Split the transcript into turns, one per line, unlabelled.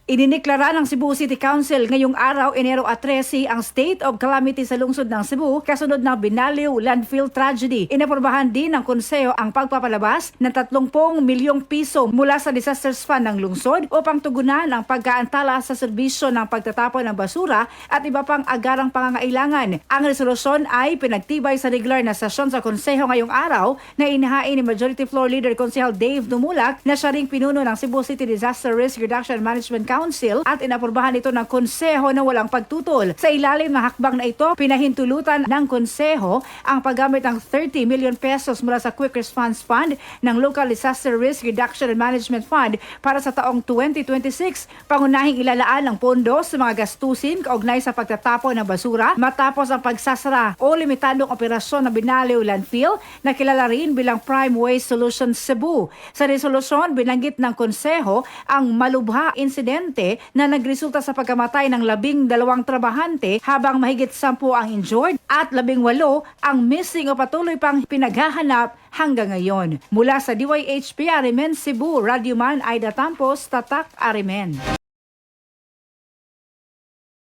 Idiniklara ng Cebu City Council ngayong araw, Enero 13, ang state of calamity sa lungsod ng Cebu kasunod ng Binaliw landfill tragedy. Inaprubahan din ng konseho ang pagpapalabas ng 30 milyong piso mula sa disasters fund ng lungsod upang tugunan ang pagkaantala sa serbisyo ng pagtatapon ng basura at iba pang agarang pangangailangan. Ang resolusyon ay pinagtibay sa regular na sesyon sa konseho ngayong araw na inihain ni Majority Floor Leader Konsehal Dave Dumulak na siya ring pinuno ng Cebu City Disaster Risk Reduction Management Council at inaprubahan ito ng konseho na walang pagtutol. Sa ilalim ng hakbang na ito, pinahintulutan ng konseho ang paggamit ng 30 million pesos mula sa Quick Response Fund ng Local Disaster Risk Reduction and Management Fund para sa taong 2026. Pangunahing ilalaan ang pondo sa mga gastusin kaugnay sa pagtatapon ng basura matapos ang pagsasara o limitadong operasyon ng Binaliw Landfill na kilala rin bilang Prime Waste Solutions Cebu. Sa resolusyon, binanggit ng konseho ang malubha insidente na nagresulta sa pagkamatay ng 12 trabahante habang mahigit 10 ang injured at 18 ang missing o patuloy pang pinaghahanap hanggang ngayon. Mula sa DYHP Arimen, Cebu, Radyoman Aida Tampos, Tatak Arimen.